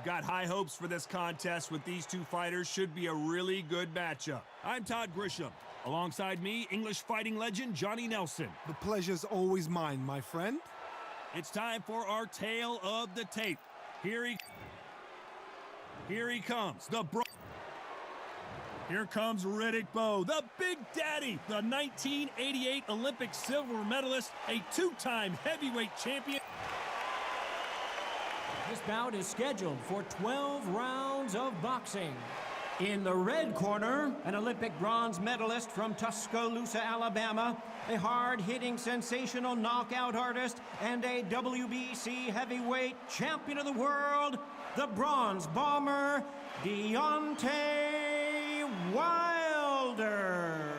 I've got high hopes for this contest with these two fighters. Should be a really good matchup. I'm Todd Grisham. Alongside me, English fighting legend Johnny Nelson. The pleasure's always mine, my friend. It's time for our tale of the tape. Here he comes, Here comes Riddick Bowe, the Big Daddy, the 1988 Olympic silver medalist, a two-time heavyweight champion. This bout is scheduled for 12 rounds of boxing. In the red corner, an Olympic bronze medalist from Tuscaloosa, Alabama, a hard-hitting, sensational knockout artist, and a WBC heavyweight champion of the world, the bronze bomber, Deontay Wilder.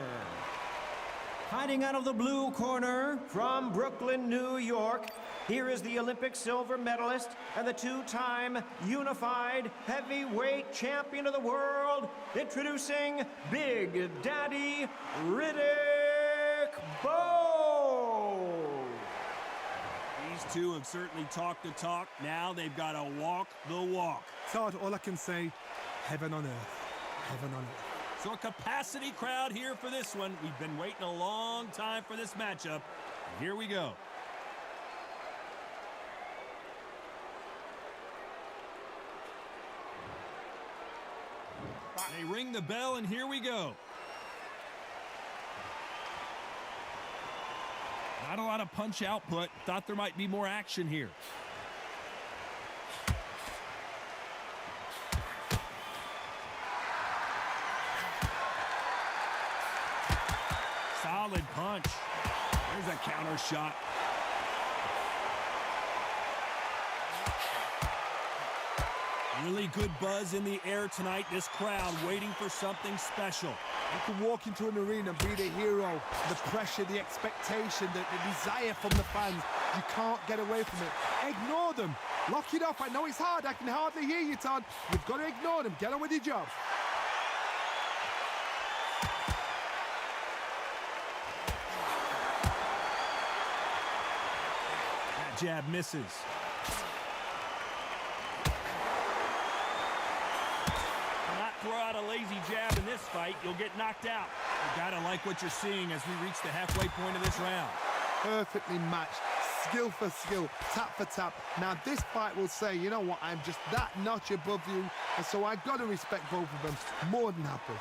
Fighting out of the blue corner from Brooklyn, New York, here is the Olympic silver medalist and the two-time unified heavyweight champion of the world, introducing Big Daddy Riddick Bowe. These two have certainly talked the talk. Now they've got to walk the walk. Todd, all I can say, heaven on earth. Heaven on earth. So a capacity crowd here for this one. We've been waiting a long time for this matchup. Here we go. They ring the bell, and here we go. Not a lot of punch output. Thought there might be more action here. Solid punch. There's a counter shot. Really good buzz in the air tonight. This crowd waiting for something special. You can walk into an arena and be the hero. The pressure, the expectation, the desire from the fans. You can't get away from it. Ignore them. Lock it off. I know it's hard. I can hardly hear you, Todd. You've got to ignore them. Get on with your job. That jab misses. Throw out a lazy jab in this fight, you'll get knocked out. You gotta like what you're seeing as we reach the halfway point of this round. Perfectly matched, skill for skill, tap for tap. Now this fight will say, you know what, I'm just that notch above you, and so I gotta respect both of them. More than happy.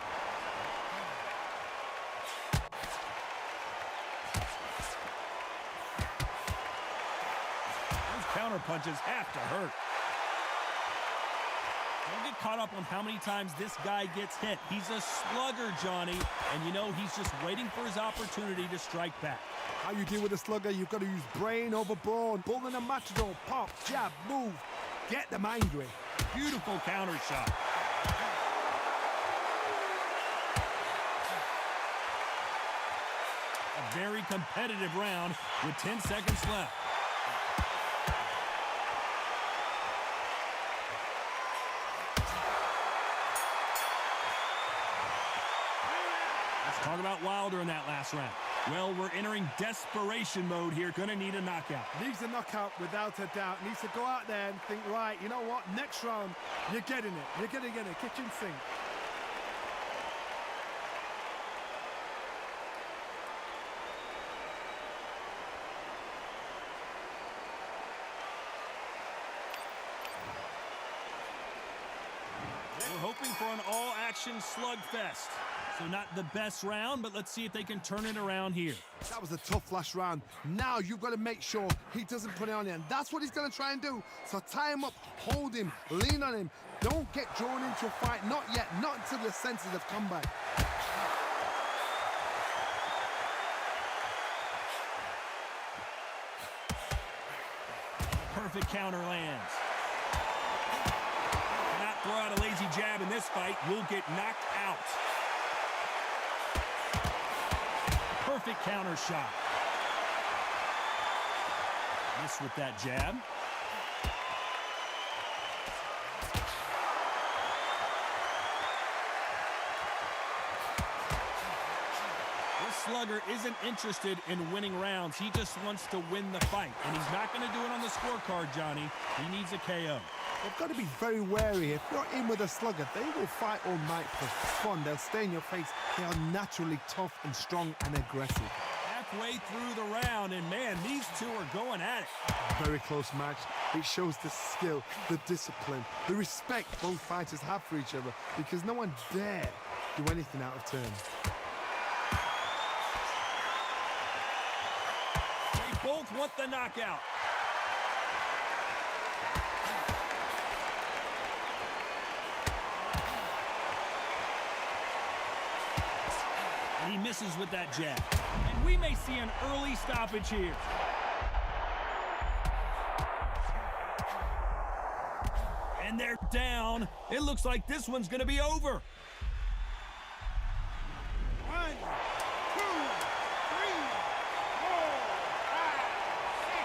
Those counter punches have to hurt. Don't get caught up on how many times this guy gets hit. He's a slugger, Johnny, and you know he's just waiting for his opportunity to strike back. How you deal with a slugger, you've got to use brain over brawn, bull in a matador, pop, jab, move, get them angry. Beautiful counter shot. A very competitive round with 10 seconds left. Talk about Wilder in that last round. Well, we're entering desperation mode here. Gonna need a knockout. Needs a knockout without a doubt. Needs to go out there and think, right, you know what? Next round, you're getting it. You're gonna get it. Kitchen sink. We're hoping for an all-action slugfest. So not the best round, but let's see if they can turn it around here. That was a tough last round. Now you've got to make sure he doesn't put it on you, and that's what he's going to try and do. So tie him up, hold him, lean on him. Don't get drawn into a fight. Not yet. Not until your senses have come back. Perfect counter lands. Cannot throw out a lazy jab in this fight. You'll get knocked out. Perfect counter shot. Miss with that jab. This slugger isn't interested in winning rounds. He just wants to win the fight, and he's not going to do it on the scorecard, Johnny. He needs a KO. They've got to be very wary. If you're in with a slugger, they will fight all night for fun. They'll stay in your face. They are naturally tough and strong and aggressive. Halfway through the round, and man, these two are going at it. Very close match. It shows the skill, the discipline, the respect both fighters have for each other, because no one dare do anything out of turn. They both want the knockout. And he misses with that jab. And we may see an early stoppage here. And they're down. It looks like this one's going to be over. 1, 2, 3, 4, 5, 6.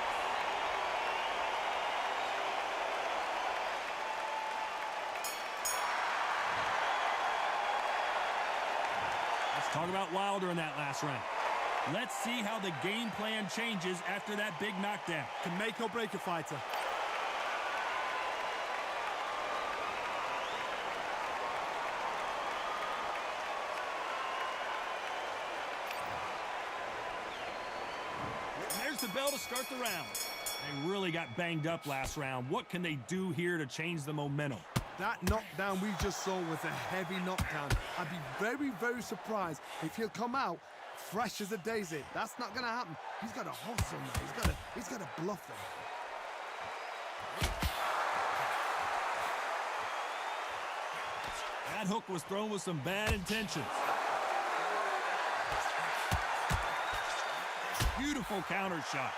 Let's talk about Wilder in that last round. Let's see how the game plan changes after that big knockdown. Can make or break a fighter. There's the bell to start the round. They really got banged up last round. What can they do here to change the momentum? That knockdown we just saw was a heavy knockdown. I'd be very, very surprised if he'll come out fresh as a daisy. That's not going to happen. He's got to hustle now. He's got to bluff them. That hook was thrown with some bad intentions. Beautiful counter shot.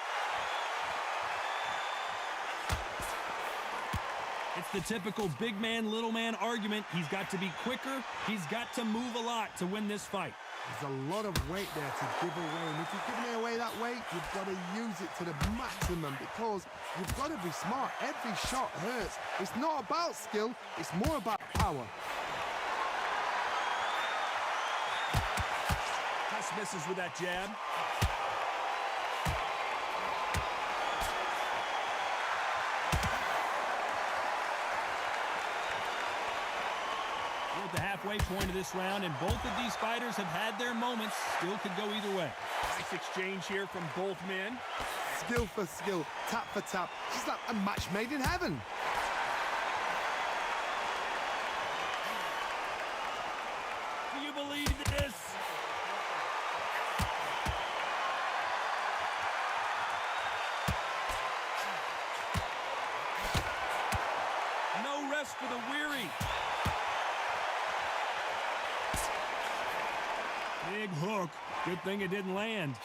It's the typical big man, little man argument. He's got to be quicker. He's got to move a lot to win this fight. There's a lot of weight there to give away, and if you're giving away that weight, you've got to use it to the maximum, because you've got to be smart. Every shot hurts. It's not about skill, it's more about power. Just misses with that jab. We're at the halfway point of this round, and both of these fighters have had their moments. Still could go either way. Nice exchange here from both men. Skill for skill, tap for tap. Just like a match made in heaven. Do you believe this? No rest for the weary. Big hook. Good thing it didn't land.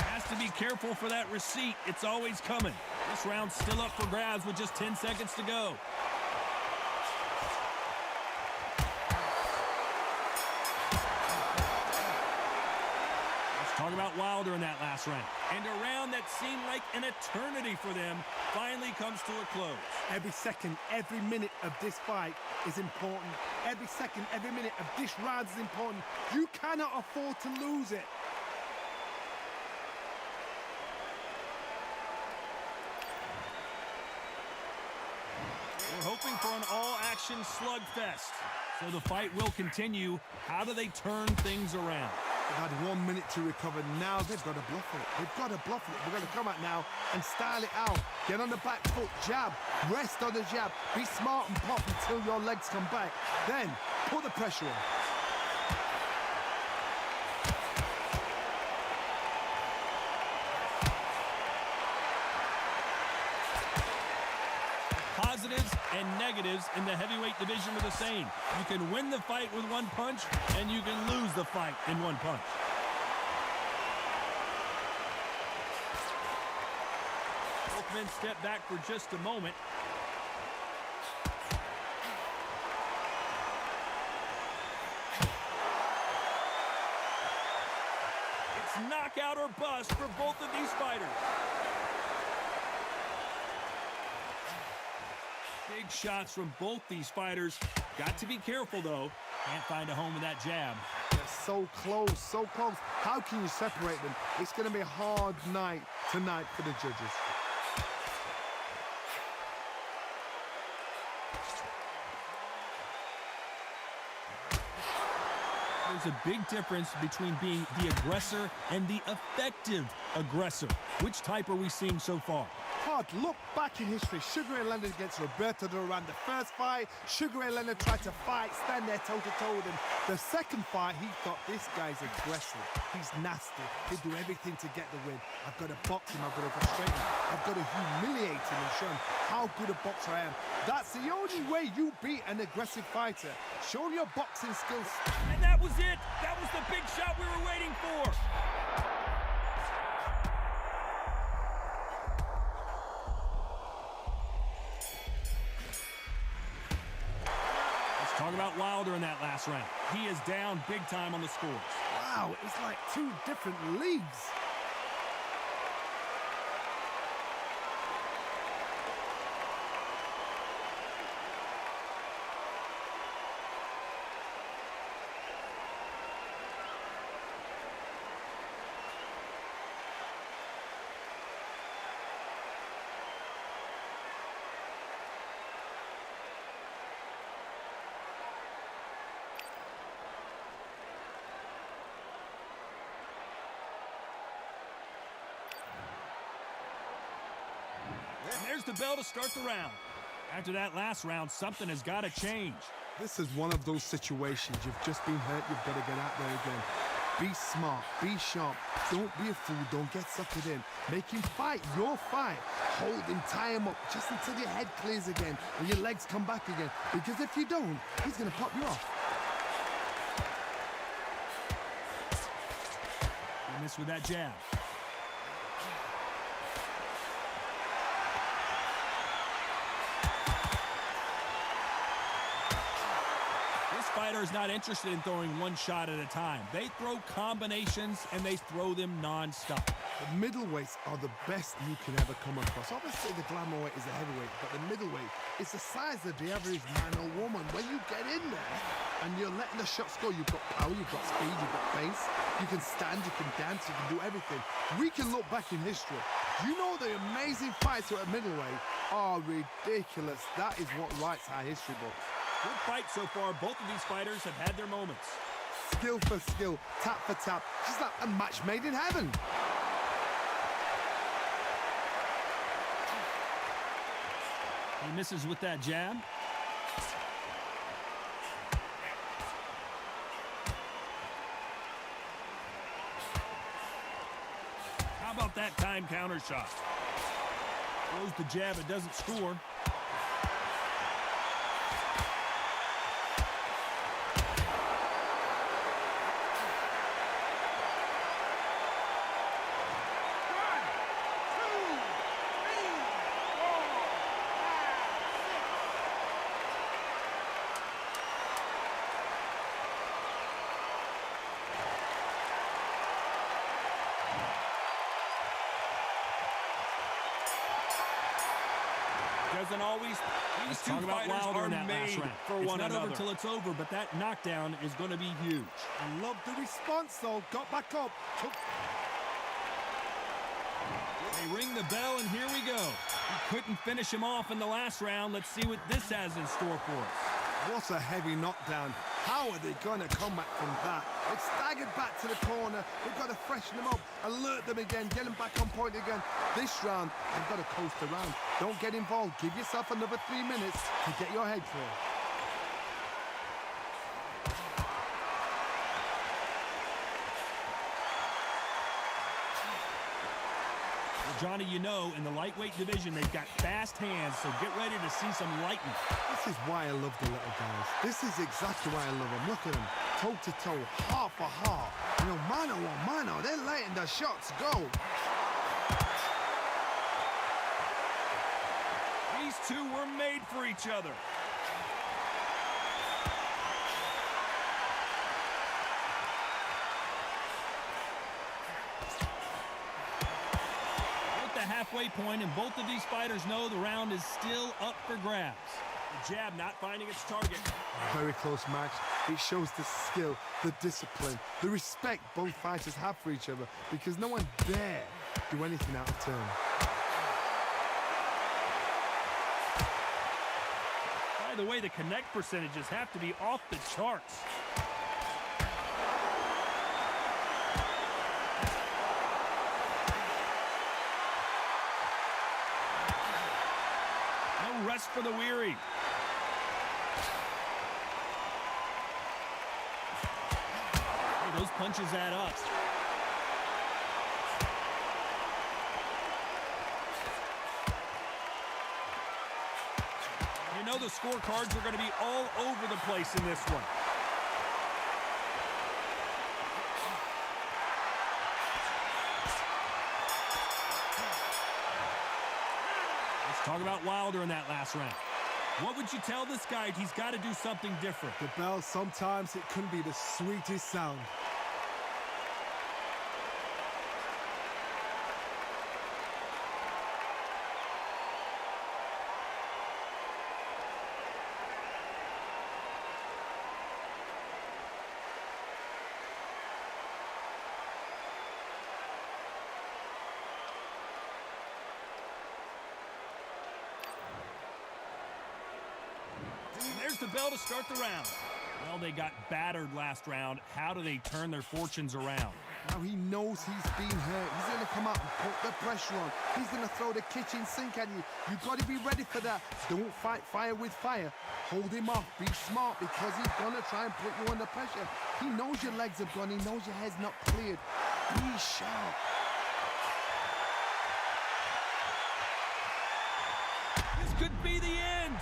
Has to be careful for that receipt. It's always coming. This round's still up for grabs with just 10 seconds to go. Let's talk about Wilder in that last round. And a round that seemed like an eternity for them finally comes to a close. Every second, every minute of this fight is important. Every second, every minute of this round is important. You cannot afford to lose it. We're hoping for an all-action slugfest. So the fight will continue. How do they turn things around? They've had 1 minute to recover. Now they've got to bluff it. They've got to bluff it. They've got to come out now and style it out. Get on the back foot, jab, rest on the jab. Be smart and pop until your legs come back. Then put the pressure on. Positives and negatives in the heavyweight division are the same. You can win the fight with one punch, and you can lose the fight in one punch. Both men step back for just a moment. It's knockout or bust for both of these fighters. Big shots from both these fighters. Got to be careful, though. Can't find a home with that jab. They're so close, so close. How can you separate them? It's going to be a hard night tonight for the judges. There's a big difference between being the aggressor and the effective aggressor. Which type are we seeing so far? Todd, look back in history. Sugar Ray Leonard against Roberto Duran. The first fight, Sugar Ray Leonard tried to fight, stand there toe-to-toe with him. The second fight, he thought, this guy's aggressive. He's nasty. He'll do everything to get the win. I've got to box him. I've got to frustrate him. I've got to humiliate him and show him how good a boxer I am. That's the only way you beat an aggressive fighter. Show your boxing skills. And that was it. That was the big shot we were waiting for. Talk about Wilder in that last round. He is down big time on the scores. Wow, it's like two different leagues. And there's the bell to start the round. After that last round, something has got to change. This is one of those situations. You've just been hurt. You've got to get out there again. Be smart. Be sharp. Don't be a fool. Don't get suckered in. Make him fight your fight. Hold him, tie him up just until your head clears again and your legs come back again. Because if you don't, he's going to pop you off. He missed with that jab. Fighter is not interested in throwing one shot at a time. They throw combinations and they throw them non-stop. The middleweights are the best you can ever come across. Obviously, the glamour weight is a heavyweight, but the middleweight is the size of the average man or woman. When you get in there and you're letting the shots go, you've got power, you've got speed, you've got pace. You can stand, you can dance, you can do everything. We can look back in history. You know the amazing fights at middleweight are ridiculous. That is what writes our history book. Good fight so far. Both of these fighters have had their moments. Skill for skill, tap for tap. Just like a match made in heaven. He misses with that jab. How about that time counter shot? Throws the jab, it doesn't score. Doesn't always. These two fighters are made for one another. It's not over till it's over, but that knockdown is going to be huge. I love the response, though. Got back up. They ring the bell, and here we go. He couldn't finish him off in the last round. Let's see what this has in store for us. What a heavy knockdown. How are they going to come back from that? It's staggered back to the corner. We've got to freshen them up, alert them again, get them back on point again. This round, they've got to coast around. Don't get involved. Give yourself another 3 minutes to get your head clear. Johnny, you know, in the lightweight division, they've got fast hands, so get ready to see some lightning. This is why I love the little guys. This is exactly why I love them. Look at them, toe-to-toe, heart for heart. You know, mano a mano, they're letting the shots go. These two were made for each other. Halfway point, and both of these fighters know the round is still up for grabs. The jab not finding its target. Very close match. It shows the skill, the discipline, the respect both fighters have for each other because no one dare do anything out of turn. By the way, the connect percentages have to be off the charts. No rest for the weary. Oh, those punches add up. You know the scorecards are going to be all over the place in this one. Let's talk about Wilder in that last round. What would you tell this guy? He's got to do something different. The bell, sometimes it can be the sweetest sound. There's the bell to start the round. Well, they got battered last round. How do they turn their fortunes around? Now he knows he's been hurt. He's going to come out and put the pressure on. He's going to throw the kitchen sink at you. You've got to be ready for that. Don't fight fire with fire. Hold him off. Be smart because he's going to try and put you under pressure. He knows your legs have gone. He knows your head's not cleared. Be sharp. This could be the end.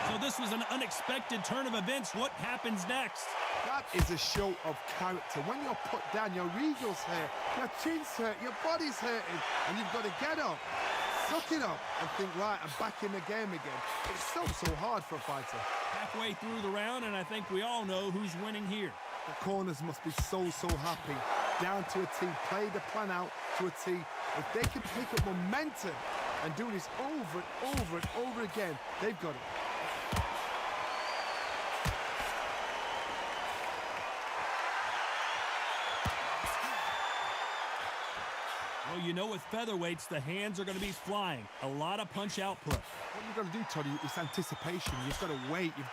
So this was an unexpected turn of events. What happens next? That is a show of character. When you're put down, your ego's hurt, your chin's hurt, your body's hurting, and you've got to get up, suck it up, and think, right, I'm back in the game again. It's so hard for a fighter. Halfway through the round, and I think we all know who's winning here. The corners must be so happy. Down to a T, play the plan out to a T. If they can pick up momentum and do this over and over and over again, they've got it. Well, you know with featherweights, the hands are going to be flying. A lot of punch output. What you've got to do, Toddy, is anticipation. You've got to wait. You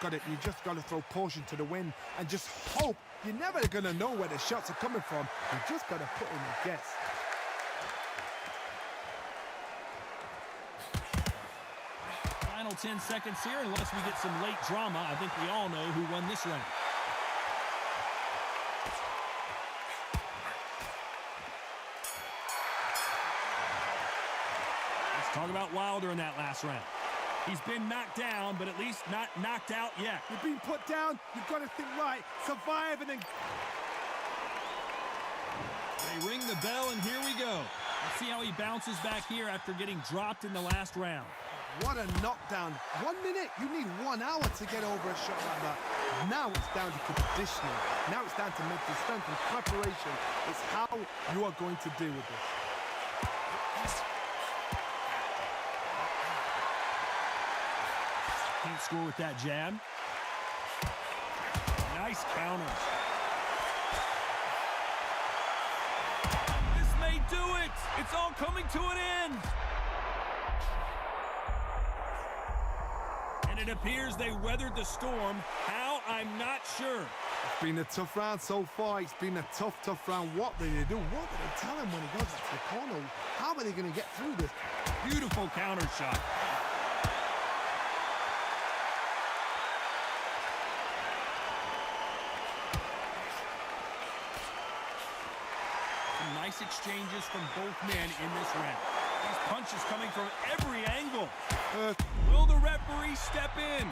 just got to throw caution to the wind and just hope. You're never going to know where the shots are coming from. You just got to put in a guess. Final 10 seconds here, unless we get some late drama. I think we all know who won this round. Talk about Wilder in that last round. He's been knocked down, but at least not knocked out yet. You've been put down. You've got to think right. Survive and then... They ring the bell, and here we go. Let's see how he bounces back here after getting dropped in the last round. What a knockdown. 1 minute. You need 1 hour to get over a shot like that. Now it's down to conditioning. Now it's down to mental strength and preparation. It's how you are going to deal with this. Can't score with that jab. Nice counter. This may do it. It's all coming to an end. And it appears they weathered the storm. How? I'm not sure. It's been a tough round so far. It's been a tough round. What do they do? What do they tell him when he goes to the corner? How are they going to get through this? Beautiful counter shot. Nice exchanges from both men in this round. These punches coming from every angle. Will the referee step in?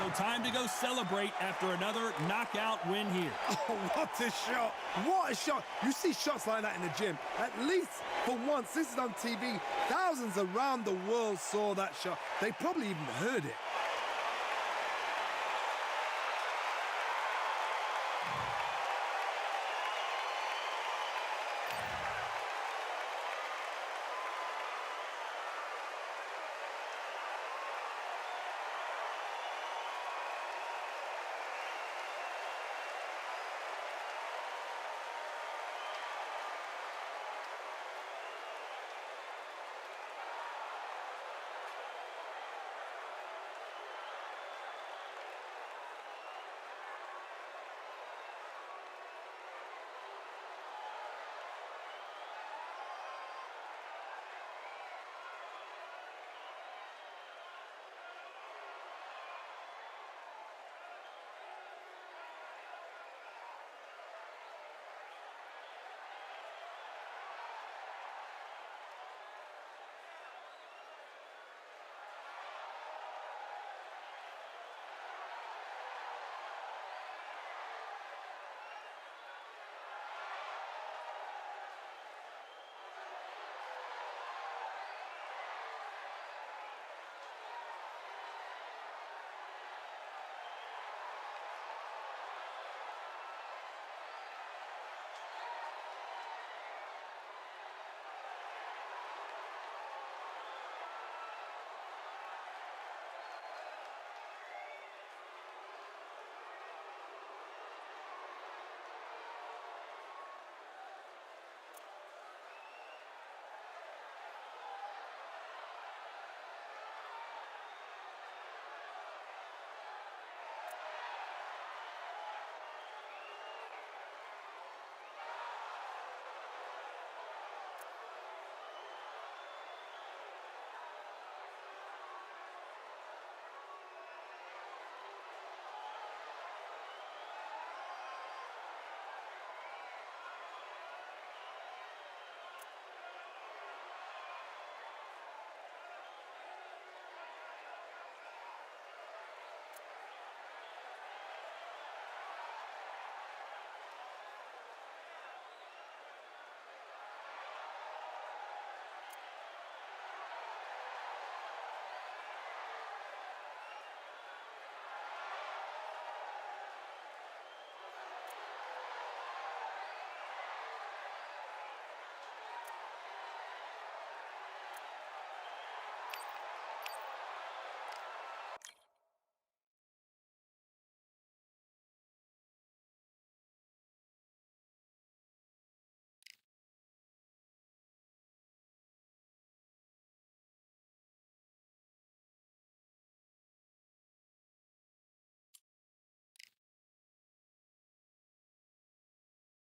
So time to go celebrate after another knockout win here. Oh, what a shot. What a shot. You see shots like that in the gym. At least for once, this is on TV. Thousands around the world saw that shot. They probably even heard it.